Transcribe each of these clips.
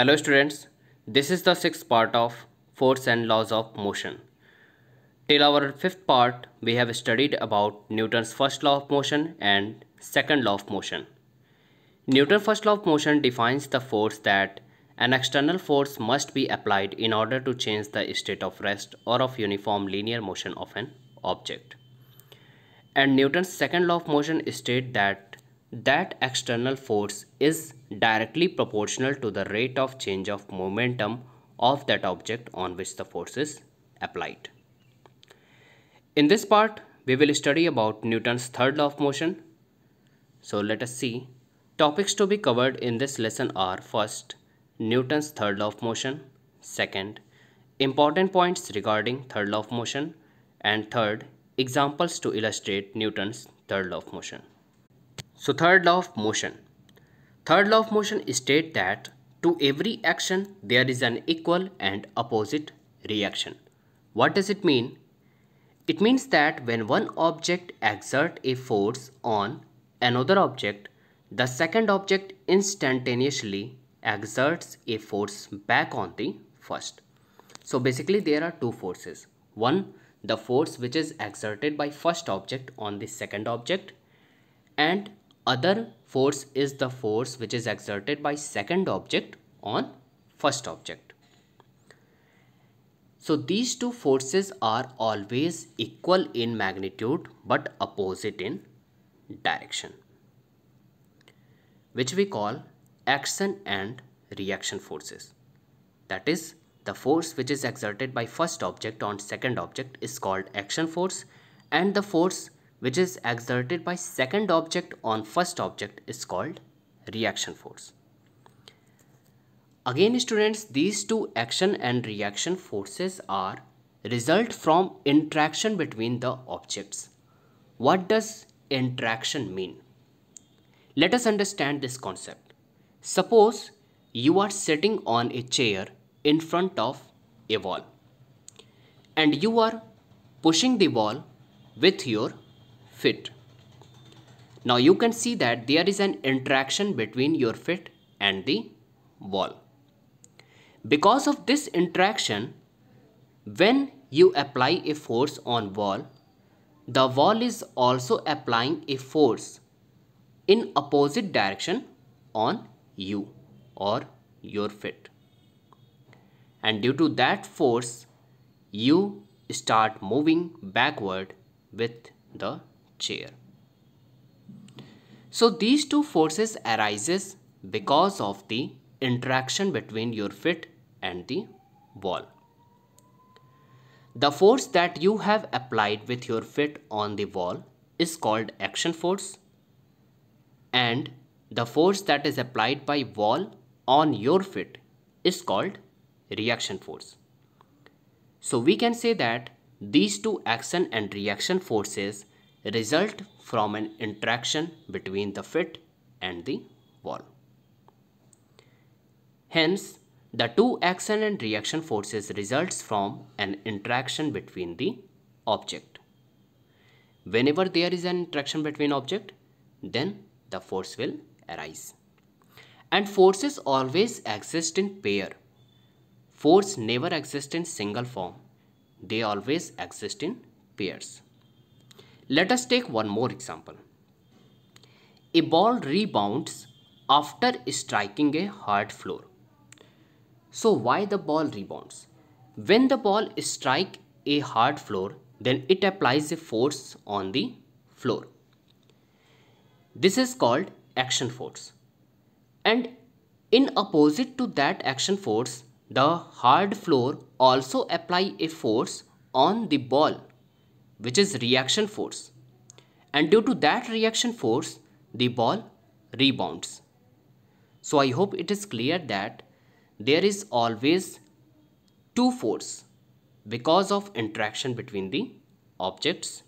Hello students, this is the sixth part of Force and Laws of Motion. Till our fifth part, we have studied about Newton's first law of motion and second law of motion. Newton's first law of motion defines the force that an external force must be applied in order to change the state of rest or of uniform linear motion of an object. And Newton's second law of motion states that external force is directly proportional to the rate of change of momentum of that object on which the force is applied. In this part, we will study about Newton's third law of motion. So let us see. Topics to be covered in this lesson are: first, Newton's third law of motion; second, important points regarding third law of motion; and third, examples to illustrate Newton's third law of motion. So third law of motion. Third law of motion states that to every action there is an equal and opposite reaction. What does it mean? It means that when one object exerts a force on another object, the second object instantaneously exerts a force back on the first. So basically there are two forces. One, the force which is exerted by first object on the second object, and other force is the force which is exerted by second object on first object. So these two forces are always equal in magnitude but opposite in direction, which we call action and reaction forces. That is, the force which is exerted by first object on second object is called action force, and the force which is exerted by second object on first object is called reaction force. Again students, these two action and reaction forces are result from interaction between the objects. What does interaction mean? Let us understand this concept. Suppose you are sitting on a chair in front of a wall and you are pushing the wall with your feet. Now you can see that there is an interaction between your feet and the wall. Because of this interaction, when you apply a force on wall, the wall is also applying a force in opposite direction on you or your feet. And due to that force, you start moving backward with the chair. So these two forces arises because of the interaction between your feet and the wall. The force that you have applied with your feet on the wall is called action force, and the force that is applied by wall on your feet is called reaction force. So we can say that these two action and reaction forces result from an interaction between the feet and the wall. Hence, the two action and reaction forces results from an interaction between the object. Whenever there is an interaction between object, then the force will arise. And forces always exist in pair. Force never exists in single form. They always exist in pairs. Let us take one more example. A ball rebounds after striking a hard floor. So why the ball rebounds? When the ball strikes a hard floor, then it applies a force on the floor. This is called action force. And in opposite to that action force, the hard floor also apply a force on the ball, which is reaction force. And due to that reaction force, the ball rebounds. So I hope it is clear that there is always two forces because of interaction between the objects,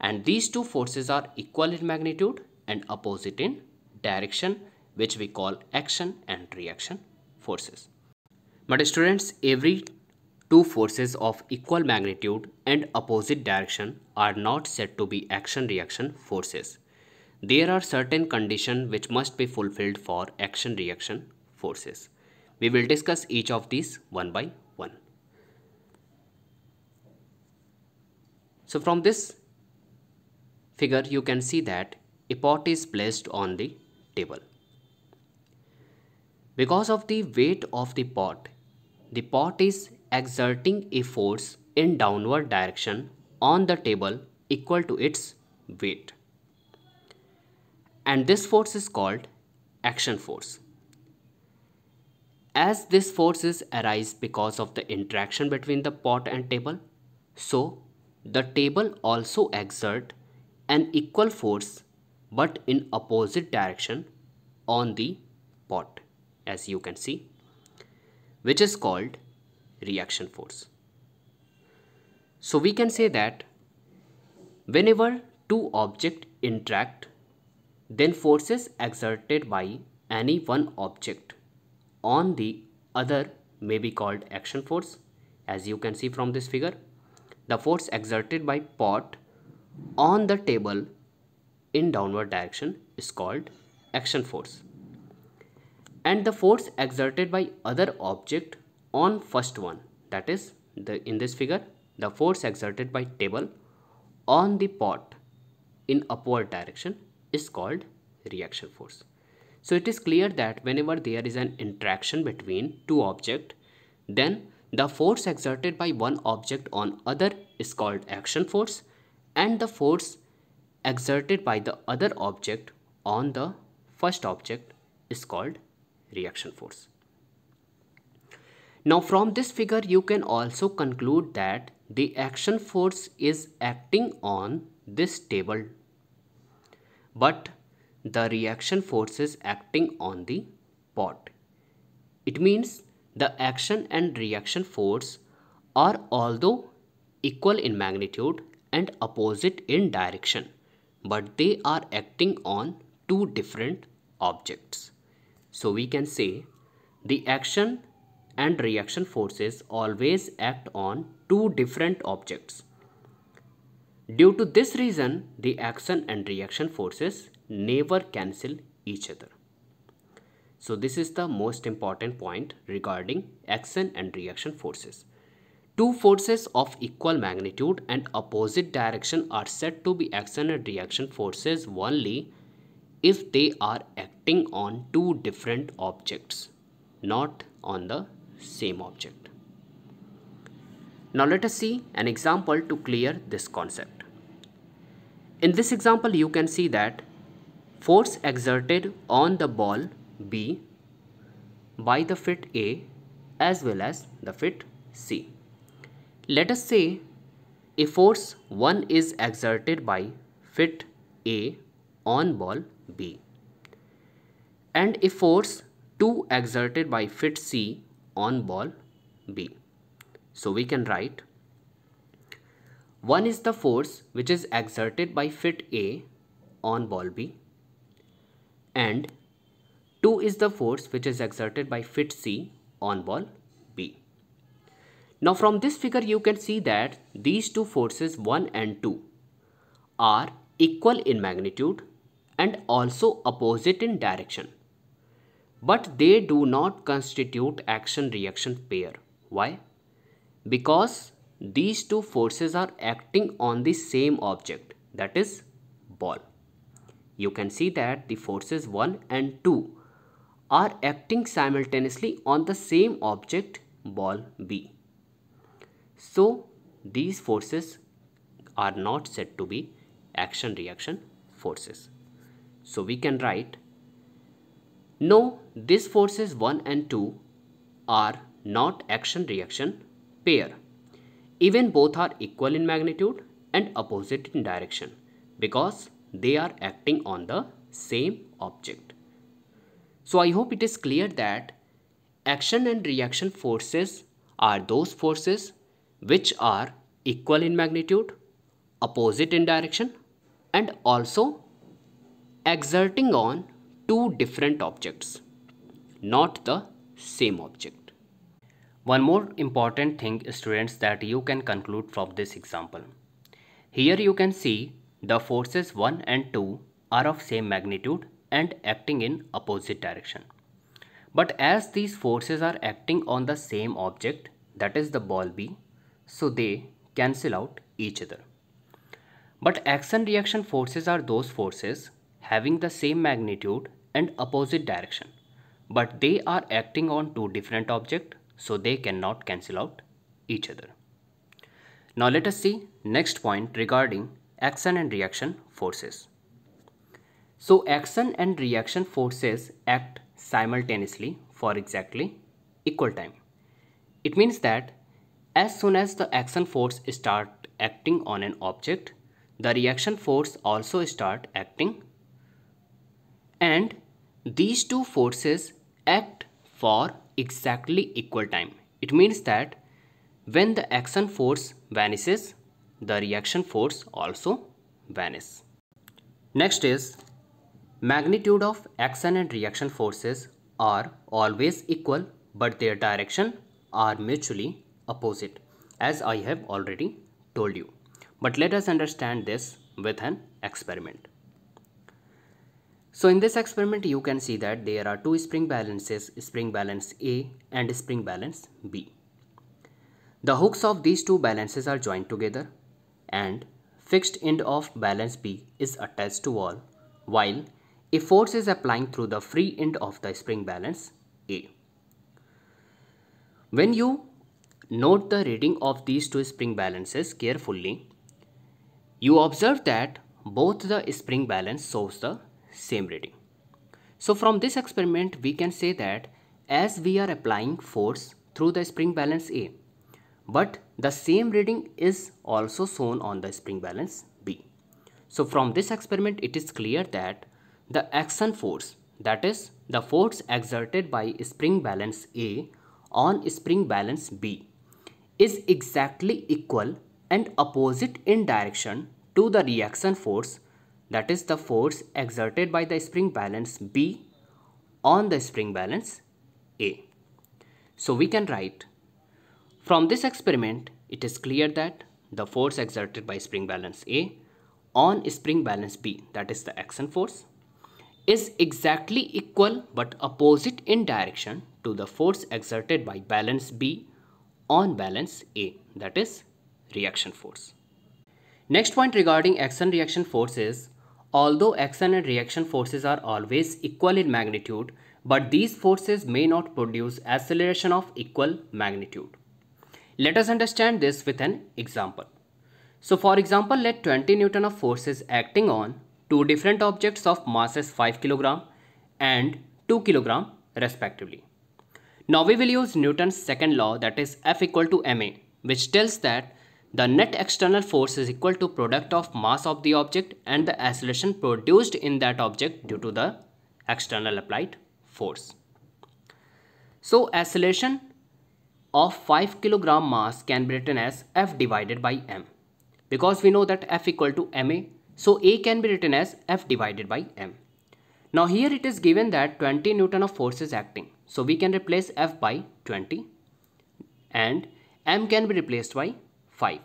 and these two forces are equal in magnitude and opposite in direction, which we call action and reaction forces. But students, every two forces of equal magnitude and opposite direction are not said to be action-reaction forces. There are certain conditions which must be fulfilled for action-reaction forces. We will discuss each of these one by one. So from this figure you can see that a pot is placed on the table. Because of the weight of the pot is exerting a force in downward direction on the table equal to its weight. And this force is called action force. As this forces arise because of the interaction between the pot and table, so the table also exert an equal force but in opposite direction on the pot, as you can see, which is called reaction force. So we can say that whenever two objects interact, then forces exerted by any one object on the other may be called action force. As you can see from this figure, the force exerted by pot on the table in downward direction is called action force, and the force exerted by other object on first one, that is in this figure the force exerted by table on the pot in upward direction is called reaction force. So it is clear that whenever there is an interaction between two objects, then the force exerted by one object on other is called action force, and the force exerted by the other object on the first object is called reaction force. Now from this figure you can also conclude that the action force is acting on this table, but the reaction force is acting on the pot. It means the action and reaction force are although equal in magnitude and opposite in direction, but they are acting on two different objects. So we can say the action and reaction forces always act on two different objects. Due to this reason, the action and reaction forces never cancel each other. So this is the most important point regarding action and reaction forces. Two forces of equal magnitude and opposite direction are said to be action and reaction forces only if they are acting on two different objects, not on the same object. Now let us see an example to clear this concept. In this example you can see that force exerted on the ball B by the fit A as well as the fit C. Let us say a force 1 is exerted by fit A on ball B and a force 2 exerted by fit C on ball B. So we can write 1 is the force which is exerted by fit A on ball B, and 2 is the force which is exerted by fit C on ball B. Now from this figure you can see that these two forces 1 and 2 are equal in magnitude and also opposite in direction, but they do not constitute action-reaction pair. Why? Because these two forces are acting on the same object, that is ball. You can see that the forces 1 and 2 are acting simultaneously on the same object, ball B. So these forces are not said to be action-reaction forces. So we can write, no, these forces 1 and 2 are not action-reaction pair. Even both are equal in magnitude and opposite in direction because they are acting on the same object. So I hope it is clear that action and reaction forces are those forces which are equal in magnitude, opposite in direction, and also exerting on two different objects, not the same object. One more important thing, students, that you can conclude from this example. Here you can see the forces 1 and 2 are of same magnitude and acting in opposite direction. But as these forces are acting on the same object, that is the ball B, so they cancel out each other. But action-reaction forces are those forces having the same magnitude and opposite direction, but they are acting on two different objects, so they cannot cancel out each other. Now let us see next point regarding action and reaction forces. So action and reaction forces act simultaneously for exactly equal time. It means that as soon as the action force start acting on an object, the reaction force also start acting, and these two forces act for exactly equal time. It means that when the action force vanishes, the reaction force also vanishes. Next is magnitude of action and reaction forces are always equal, but their direction are mutually opposite, as I have already told you. But let us understand this with an experiment. So in this experiment you can see that there are two spring balances, spring balance A and spring balance B. The hooks of these two balances are joined together and fixed end of balance B is attached to wall, while a force is applying through the free end of the spring balance A. When you note the reading of these two spring balances carefully, you observe that both the spring balance shows the same reading. So from this experiment we can say that as we are applying force through the spring balance A, but the same reading is also shown on the spring balance B. So from this experiment it is clear that the action force, that is the force exerted by spring balance A on spring balance B, is exactly equal and opposite in direction to the reaction force, that is the force exerted by the spring balance B on the spring balance A. So we can write, from this experiment it is clear that the force exerted by spring balance A on spring balance B, that is the action force, is exactly equal but opposite in direction to the force exerted by balance B on balance A, that is reaction force. Next point regarding action reaction forces, although action and reaction forces are always equal in magnitude, but these forces may not produce acceleration of equal magnitude. Let us understand this with an example. So for example, let 20 Newton of forces acting on two different objects of masses 5 kg and 2 kg respectively. Now we will use Newton's second law, that is F equal to ma, which tells that the net external force is equal to product of mass of the object and the acceleration produced in that object due to the external applied force. So acceleration of 5 kg mass can be written as F divided by m. Because we know that F equal to ma, so A can be written as F divided by m. Now here it is given that 20 Newton of force is acting. So we can replace F by 20 and m can be replaced by 5.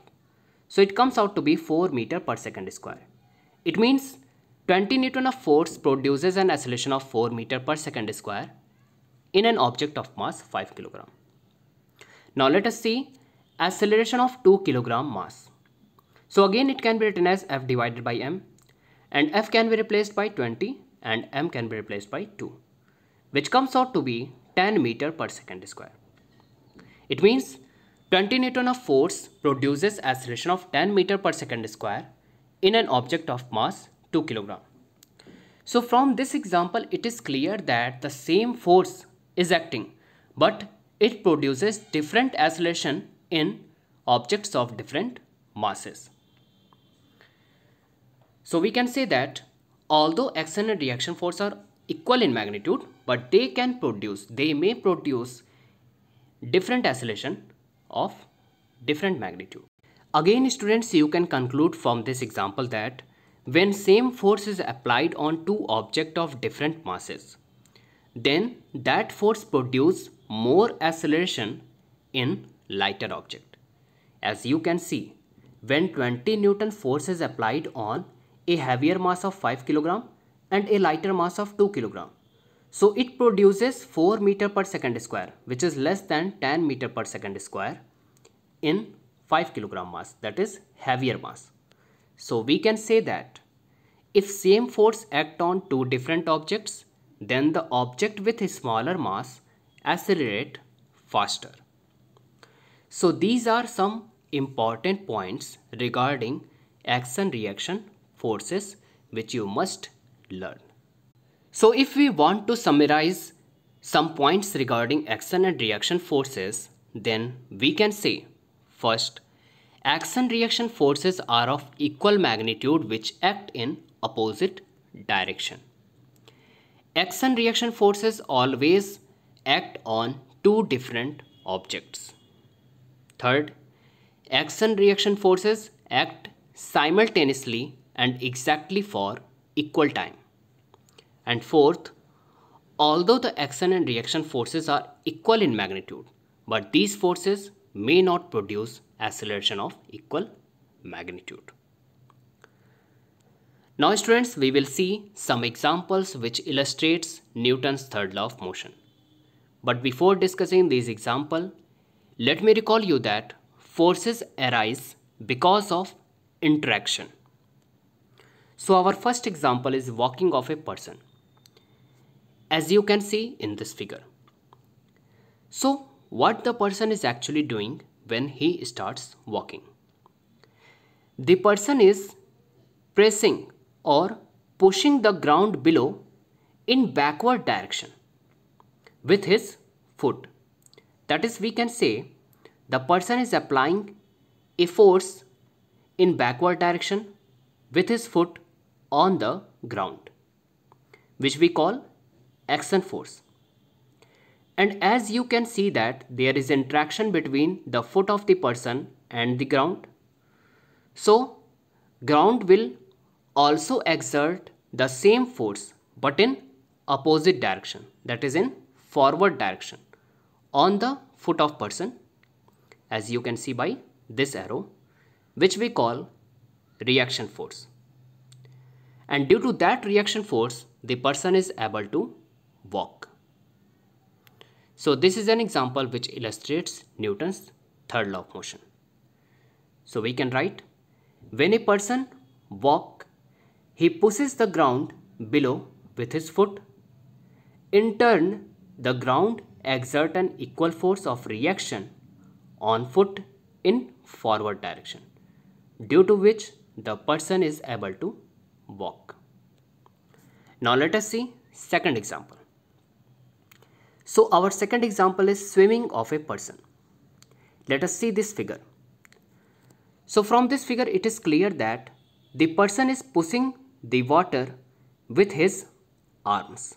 So it comes out to be 4 meter per second square. It means 20 Newton of force produces an acceleration of 4 meter per second square in an object of mass 5 kg. Now let us see acceleration of 2 kg mass. So again it can be written as F divided by m, and F can be replaced by 20 and m can be replaced by 2, which comes out to be 10 meter per second square. It means 20 Newton of force produces acceleration of 10 meter per second square in an object of mass 2 kg. So from this example it is clear that the same force is acting, but it produces different acceleration in objects of different masses. So we can say that although action and reaction force are equal in magnitude, but they may produce different acceleration of different magnitude. Again students, you can conclude from this example that when same force is applied on two objects of different masses, then that force produces more acceleration in lighter object. As you can see, when 20 Newton force is applied on a heavier mass of 5 kg and a lighter mass of 2 kg, So it produces 4 meter per second square, which is less than 10 meter per second square in 5 kilogram mass, that is heavier mass. So we can say that if same force act on two different objects, then the object with a smaller mass accelerate faster. So these are some important points regarding action-reaction forces which you must learn. So if we want to summarize some points regarding action and reaction forces, then we can say, first, action-reaction forces are of equal magnitude which act in opposite direction. Action-reaction forces always act on two different objects. Third, action-reaction forces act simultaneously and exactly for equal time. And fourth, although the action and reaction forces are equal in magnitude, but these forces may not produce acceleration of equal magnitude. Now students, we will see some examples which illustrates Newton's third law of motion. But before discussing these examples, let me recall you that forces arise because of interaction. So our first example is walking of a person, as you can see in this figure. So what the person is actually doing when he starts walking? The person is pressing or pushing the ground below in backward direction with his foot. That is, we can say the person is applying a force in backward direction with his foot on the ground, which we call action force. And as you can see that there is interaction between the foot of the person and the ground. So ground will also exert the same force but in opposite direction, that is in forward direction, on the foot of person, as you can see by this arrow, which we call reaction force. And due to that reaction force, the person is able to walk. So this is an example which illustrates Newton's third law of motion. So we can write, when a person walks, he pushes the ground below with his foot. In turn, the ground exerts an equal force of reaction on foot in forward direction, due to which the person is able to walk. Now let us see second example. So our second example is swimming of a person. Let us see this figure. So from this figure it is clear that the person is pushing the water with his arms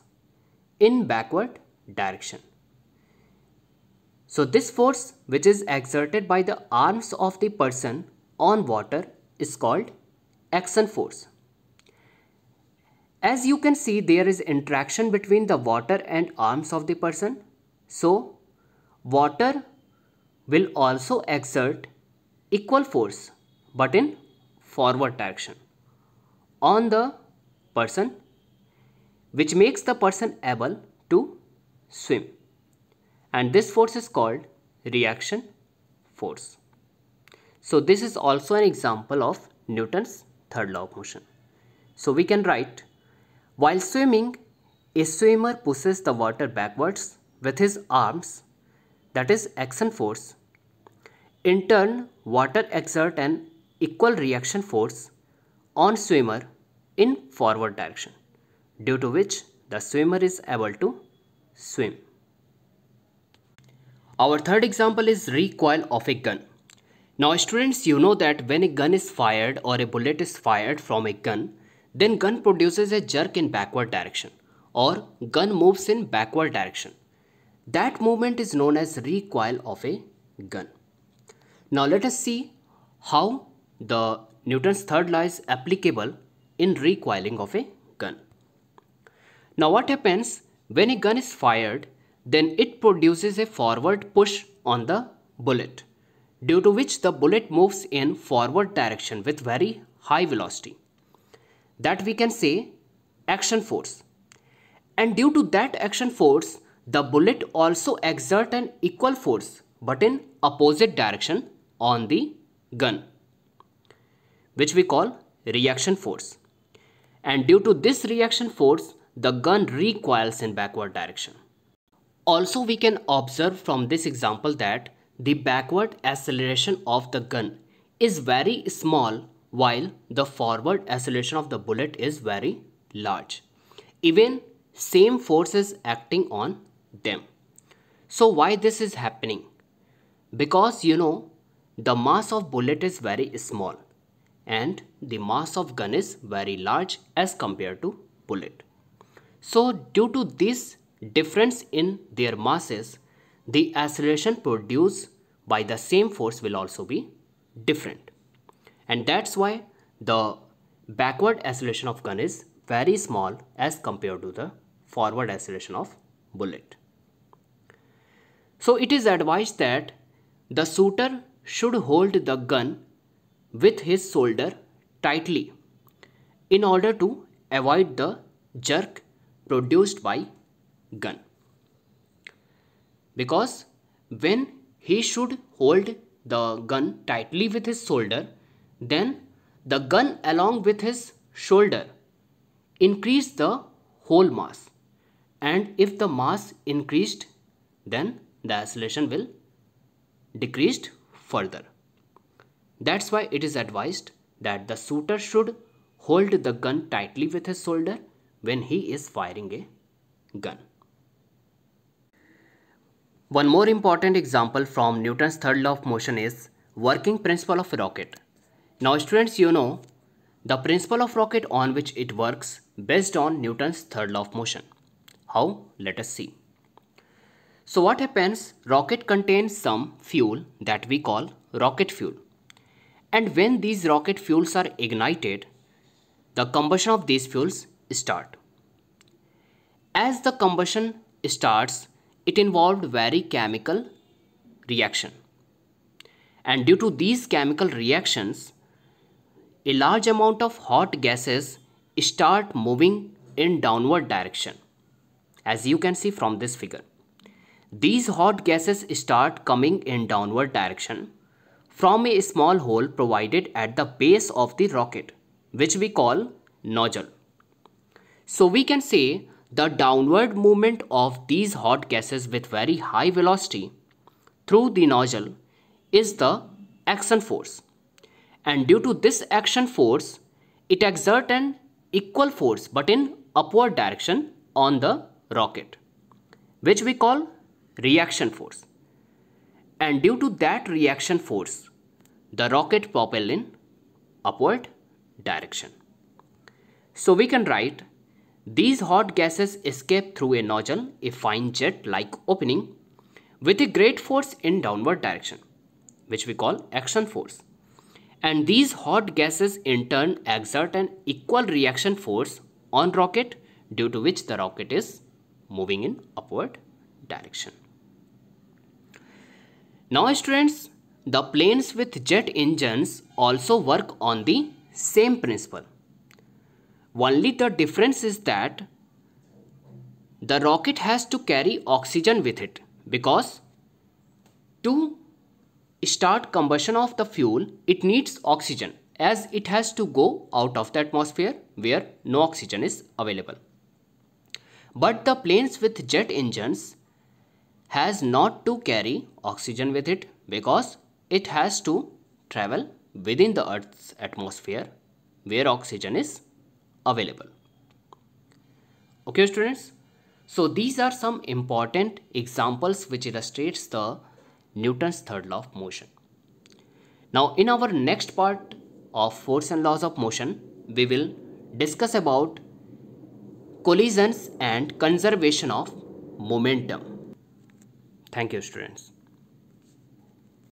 in backward direction. So this force which is exerted by the arms of the person on water is called action force. As you can see, there is interaction between the water and arms of the person. So water will also exert equal force but in forward direction on the person, which makes the person able to swim. And this force is called reaction force. So this is also an example of Newton's third law of motion. So we can write, while swimming, a swimmer pushes the water backwards with his arms, that is action force. In turn, water exerts an equal reaction force on swimmer in forward direction, due to which the swimmer is able to swim. Our third example is recoil of a gun. Now students, you know that when a gun is fired or a bullet is fired from a gun, then gun produces a jerk in backward direction, or gun moves in backward direction. That movement is known as recoil of a gun. Now let us see how the Newton's third law is applicable in recoiling of a gun. Now what happens when a gun is fired, then it produces a forward push on the bullet, due to which the bullet moves in forward direction with very high velocity. That we can say action force. And due to that action force, the bullet also exert an equal force but in opposite direction on the gun, which we call reaction force. And due to this reaction force, the gun recoils in backward direction. Also, we can observe from this example that the backward acceleration of the gun is very small while the forward acceleration of the bullet is very large. Even same force is acting on them. So why this is happening? Because the mass of bullet is very small and the mass of gun is very large as compared to bullet. So due to this difference in their masses, the acceleration produced by the same force will also be different. And that's why the backward acceleration of gun is very small as compared to the forward acceleration of bullet. So it is advised that the shooter should hold the gun with his shoulder tightly in order to avoid the jerk produced by gun. Because when he should hold the gun tightly with his shoulder, then the gun along with his shoulder increase the whole mass, and if the mass increased, then the acceleration will decreased further. That's why it is advised that the shooter should hold the gun tightly with his shoulder when he is firing a gun. One more important example from Newton's third law of motion is working principle of a rocket. Now students, the principle of rocket on which it works based on Newton's third law of motion. How? Let us see. So what happens? Rocket contains some fuel that we call rocket fuel. And when these rocket fuels are ignited, the combustion of these fuels start. As the combustion starts, it involved very chemical reaction. And due to these chemical reactions, a large amount of hot gases start moving in downward direction, as you can see from this figure. These hot gases start coming in downward direction from a small hole provided at the base of the rocket, which we call nozzle. So we can say the downward movement of these hot gases with very high velocity through the nozzle is the action force. And due to this action force, it exerts an equal force but in upward direction on the rocket, which we call reaction force. And due to that reaction force, the rocket propels in upward direction. So we can write these hot gases escape through a nozzle, a fine jet-like opening with a great force in downward direction, which we call action force. And these hot gases in turn exert an equal reaction force on rocket, due to which the rocket is moving in upward direction. Now students, the planes with jet engines also work on the same principle. Only the difference is that the rocket has to carry oxygen with it, because to start combustion of the fuel, it needs oxygen, as it has to go out of the atmosphere where no oxygen is available. But the planes with jet engines has not to carry oxygen with it, because it has to travel within the Earth's atmosphere where oxygen is available. Okay students, so these are some important examples which illustrates the Newton's third law of motion. Now in our next part of force and laws of motion, we will discuss about collisions and conservation of momentum. Thank you students.